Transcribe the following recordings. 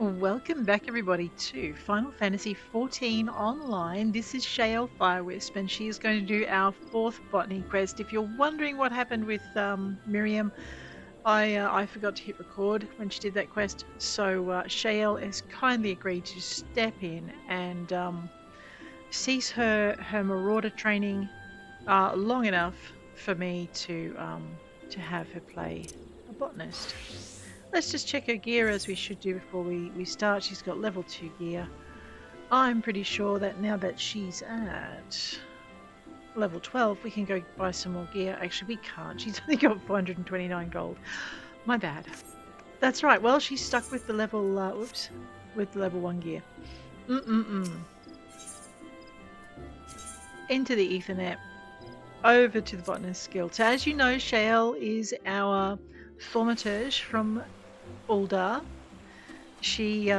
Welcome back, everybody, to Final Fantasy XIV Online. This is Shaelle Firewisp, and she is going to do our fourth botany quest. If you're wondering what happened with Mirriam, I forgot to hit record when she did that quest, so Shaelle has kindly agreed to step in and cease her marauder training long enough for me to have her play a botanist. Let's just check her gear as we should do before we start. She's got level 2 gear. I'm pretty sure that now that she's at level 12, we can go buy some more gear. Actually, we can't. She's only got 429 gold. My bad. That's right. Well, she's stuck with the level, with the level 1 gear. Into the Ethernet. Over to the Botanists Guild. So as you know, Shaelle is our thaumaturge from Ul'dah. She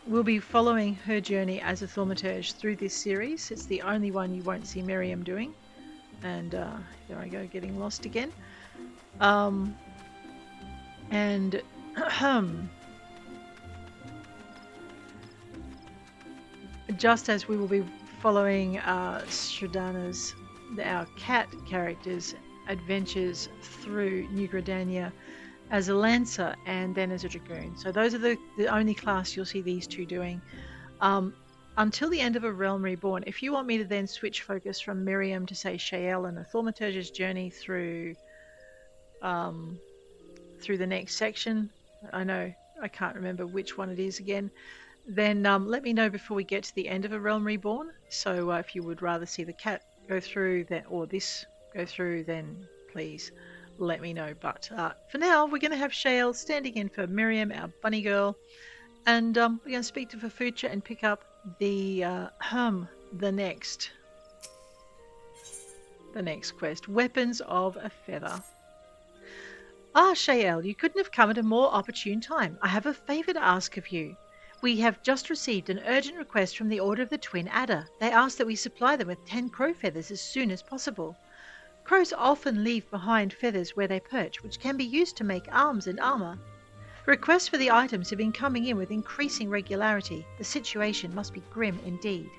will be following her journey as a thaumaturge through this series. It's the only one you won't see Mirriam doing. And there I go, getting lost again. And just as we will be following Shradana's, our cat character's adventures through New Gridania as a Lancer and then as a Dragoon. So those are the only class you'll see these two doing. Until the end of A Realm Reborn. If you want me to then switch focus from Mirriam to, say, Shaelle and a thaumaturge's journey through the next section, I know I can't remember which one it is again, then let me know before we get to the end of A Realm Reborn. So if you would rather see the cat go through that, or this go through, then please let me know. But for now, we're going to have Shaelle standing in for Mirriam, our bunny girl, and we're going to speak to Fafucha and pick up the next quest, Weapons of a Feather. Ah, Shaelle, you couldn't have come at a more opportune time. I have a favour to ask of you. We have just received an urgent request from the Order of the Twin Adder. They ask that we supply them with 10 crow feathers as soon as possible. Crows often leave behind feathers where they perch, which can be used to make arms and armour. Requests for the items have been coming in with increasing regularity. The situation must be grim indeed.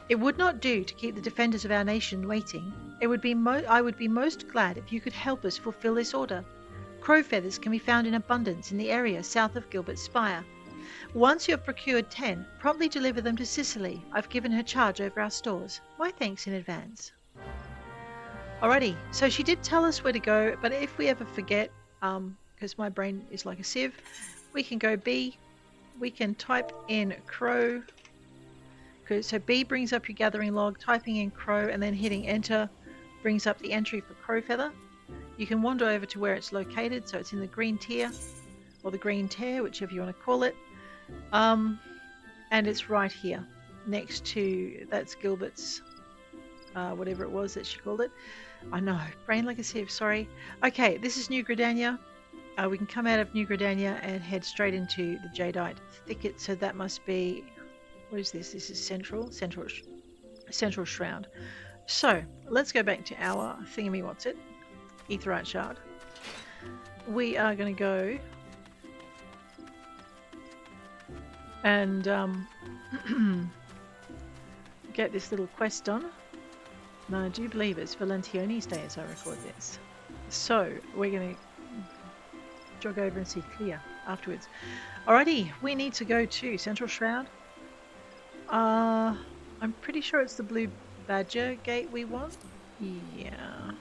It would not do to keep the defenders of our nation waiting. I would be most glad if you could help us fulfill this order. Crow feathers can be found in abundance in the area south of Gilbert's Spire. Once you have procured 10, promptly deliver them to Cicely. I've given her charge over our stores. My thanks in advance. Alrighty, so she did tell us where to go, but if we ever forget, because my brain is like a sieve, we can go B. We can type in crow. So B brings up your gathering log, typing in crow and then hitting enter brings up the entry for crow feather. You can wander over to where it's located, so it's in the green tier, or the green tear, whichever you want to call it. And it's right here, next to, that's Gilbert's, whatever it was that she called it. I know, brain like a sieve, sorry. Okay, this is New Gridania. We can come out of New Gridania and head straight into the Jadeite thicket, so that must be, what is this? This is Central Shroud. So, let's go back to our thingamywhatsit. Aetheryte Shard. We are going to go and get this little quest done. Now, I do believe it's Valentione's Day as I record this. So, we're going to jog over and see Clea afterwards. Alrighty, we need to go to Central Shroud. I'm pretty sure it's the Blue Badger Gate we want. Yeah.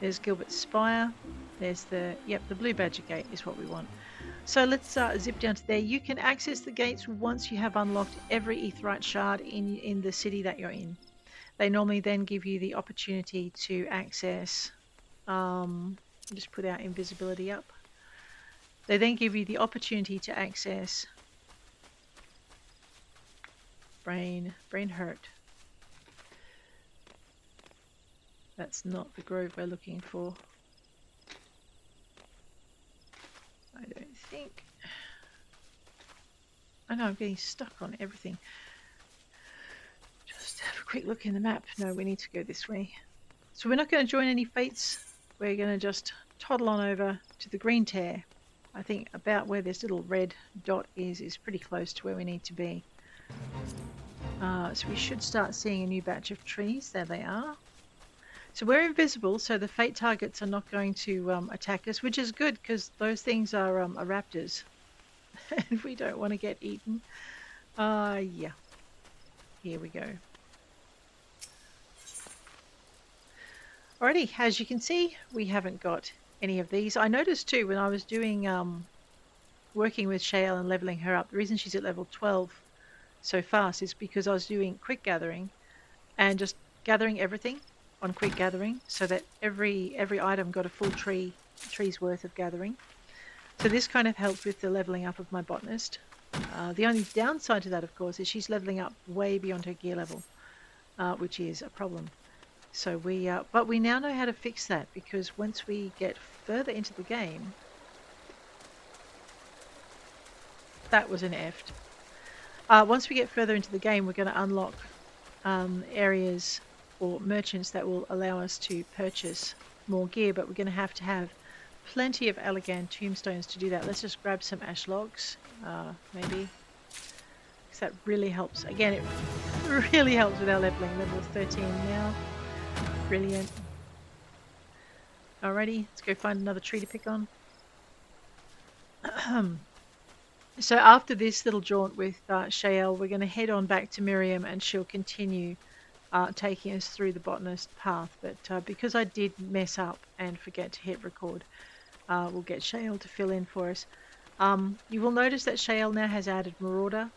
There's Gilbert's Spire. There's the Blue Badger Gate is what we want. So let's zip down to there. You can access the gates once you have unlocked every Aetheryte Shard in the city that you're in. They normally then give you the opportunity to access, just put our invisibility up. They then give you the opportunity to access brain hurt. That's not the grove we're looking for. I don't think. I know I'm getting stuck on everything. Just have a quick look in the map. No, we need to go this way. So we're not going to join any fates. We're going to just toddle on over to the green tear. I think about where this little red dot is pretty close to where we need to be. So we should start seeing a new batch of trees. There they are. So we're invisible, so the fate targets are not going to attack us, which is good because those things are raptors. And we don't want to get eaten. Yeah. Here we go. Alrighty, as you can see, we haven't got any of these. I noticed too when I was doing working with Shaelle and leveling her up, the reason she's at level 12 so fast is because I was doing quick gathering and just gathering everything on quick gathering so that every item got a full tree's worth of gathering. So this kind of helped with the leveling up of my botanist. The only downside to that, of course, is she's leveling up way beyond her gear level, which is a problem. So but we now know how to fix that, because once we get further into the game, that was an eft. Once we get further into the game, we're going to unlock areas or merchants that will allow us to purchase more gear, but we're going to have plenty of Elegant tombstones to do that. Let's just grab some ash logs, maybe, because that really helps. Again, it really helps with our leveling. Level 13 now. Brilliant. Alrighty, let's go find another tree to pick on. So after this little jaunt with Shaelle, we're going to head on back to Mirriam, and she'll continue taking us through the botanist path. But because I did mess up and forget to hit record, we'll get Shaelle to fill in for us. You will notice that Shaelle now has added Marauder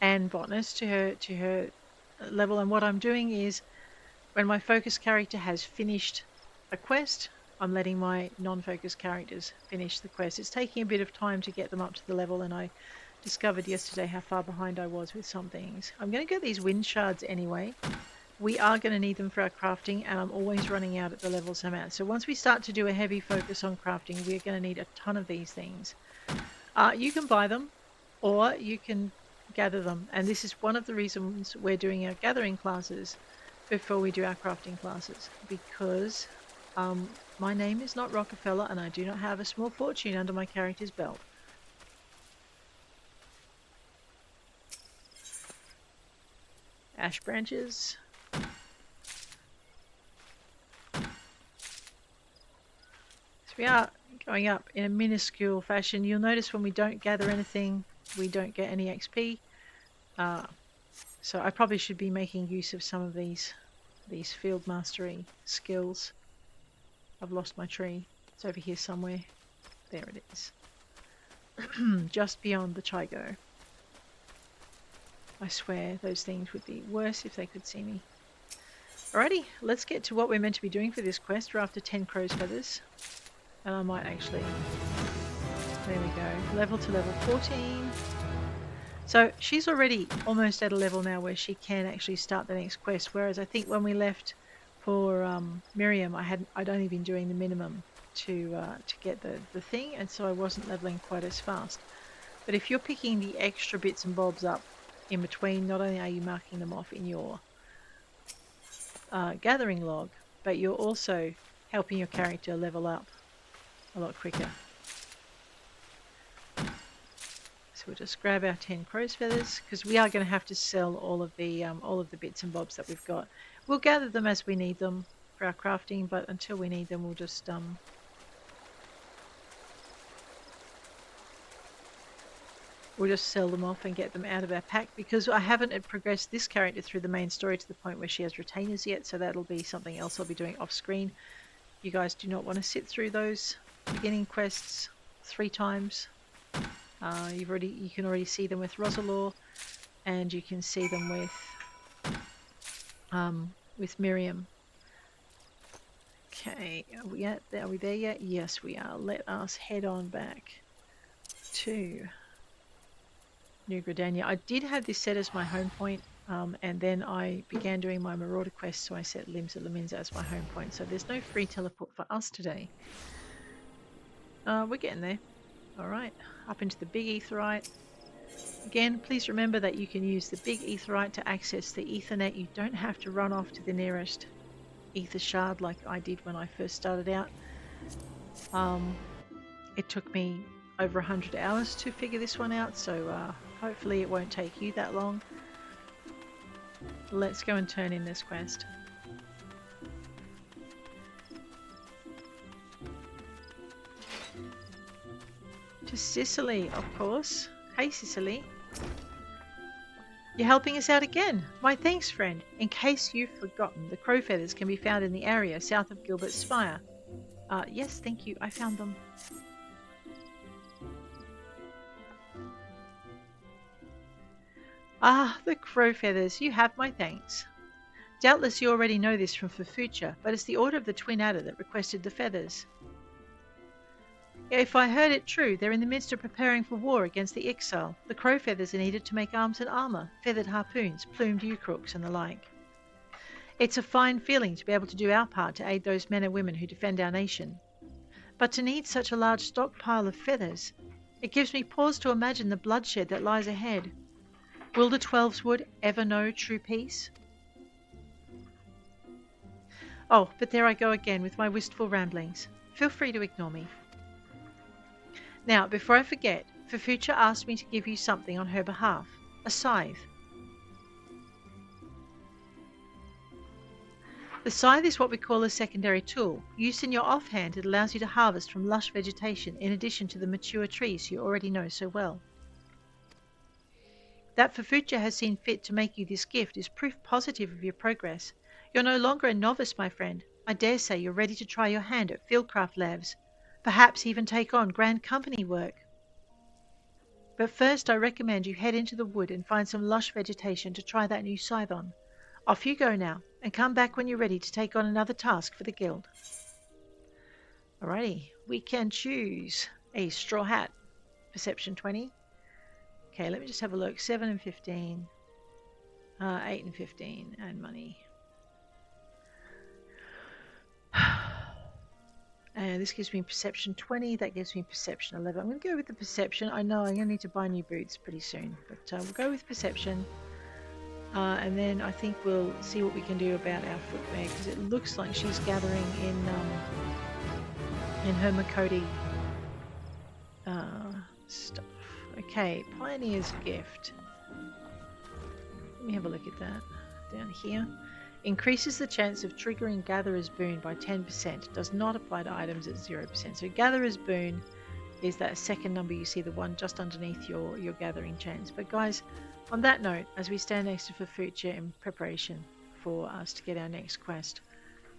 and Botanist to her level, and what I'm doing is, when my focus character has finished a quest, I'm letting my non-focus characters finish the quest. It's taking a bit of time to get them up to the level, and I discovered yesterday how far behind I was with some things. I'm going to get these wind shards anyway. We are going to need them for our crafting, and I'm always running out at the levels I'm at. So once we start to do a heavy focus on crafting, we're going to need a ton of these things. You can buy them, or you can gather them, and this is one of the reasons we're doing our gathering classes before we do our crafting classes, because my name is not Rockefeller and I do not have a small fortune under my character's belt. Ash branches. So we are going up in a minuscule fashion. You'll notice when we don't gather anything, we don't get any XP. So I probably should be making use of some of these field mastery skills. I've lost my tree. It's over here somewhere. There it is. Just beyond the Chigo. I swear those things would be worse if they could see me. Alrighty, let's get to what we're meant to be doing for this quest. We're after 10 crow's feathers. And I might actually... There we go. Level to level 14. So she's already almost at a level now where she can actually start the next quest, whereas I think when we left for Mirriam, I'd only been doing the minimum to get the thing, and so I wasn't leveling quite as fast. But if you're picking the extra bits and bobs up in between, not only are you marking them off in your gathering log, but you're also helping your character level up a lot quicker. So we'll just grab our 10 crow's feathers, because we are going to have to sell all of the bits and bobs that we've got. We'll gather them as we need them for our crafting, but until we need them, we'll just sell them off and get them out of our pack, because I haven't progressed this character through the main story to the point where she has retainers yet, so that'll be something else I'll be doing off screen. You guys do not want to sit through those beginning quests 3 times. You can already see them with Rosalor, and you can see them with Mirriam. Okay, are we there yet? Yes, we are. Let us head on back to New Gridania. I did have this set as my home point, and then I began doing my Marauder quest, so I set Limbs of Laminza as my home point. So there's no free teleport for us today. We're getting there. Alright, up into the big aetheryte. Again, please remember that you can use the big aetheryte to access the Ethernet. You don't have to run off to the nearest ether shard like I did when I first started out. It took me over 100 hours to figure this one out, so hopefully it won't take you that long. Let's go and turn in this quest. To Cicely, of course. Hey, Cicely. You're helping us out again. My thanks, friend. In case you've forgotten, the crow feathers can be found in the area south of Gilbert's Spire. Yes, thank you. I found them. Ah, the crow feathers. You have my thanks. Doubtless you already know this from Fufucha, but it's the Order of the Twin Adder that requested the feathers. If I heard it true, they're in the midst of preparing for war against the Ixal. The crow feathers are needed to make arms and armour, feathered harpoons, plumed yew-crooks, and the like. It's a fine feeling to be able to do our part to aid those men and women who defend our nation. But to need such a large stockpile of feathers, it gives me pause to imagine the bloodshed that lies ahead. Will the Twelveswood ever know true peace? Oh, but there I go again with my wistful ramblings. Feel free to ignore me. Now, before I forget, Fufucha asked me to give you something on her behalf. A scythe. The scythe is what we call a secondary tool. Used in your offhand, it allows you to harvest from lush vegetation in addition to the mature trees you already know so well. That Fufucha has seen fit to make you this gift is proof positive of your progress. You're no longer a novice, my friend. I dare say you're ready to try your hand at fieldcraft labs. Perhaps even take on grand company work. But first I recommend you head into the wood and find some lush vegetation to try that new scythe on. Off you go now, and come back when you're ready to take on another task for the guild. Alrighty, we can choose a straw hat. Perception 20. Okay, let me just have a look. 7 and 15. 8 and 15, and money. And this gives me perception 20, that gives me perception 11. I'm going to go with the perception. I know I'm going to need to buy new boots pretty soon, but we'll go with perception. And then I think we'll see what we can do about our footwear, because it looks like she's gathering in her Makoti stuff. Okay, Pioneer's Gift. Let me have a look at that down here. Increases the chance of triggering Gatherer's Boon by 10%. Does not apply to items at 0%. So Gatherer's Boon is that second number you see, the one just underneath your gathering chance. But guys, on that note, as we stand next to Fufucha in preparation for us to get our next quest,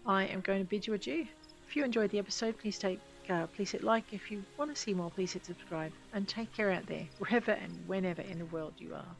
I am going to bid you adieu. If you enjoyed the episode, please hit like. If you want to see more, please hit subscribe. And take care out there, wherever and whenever in the world you are.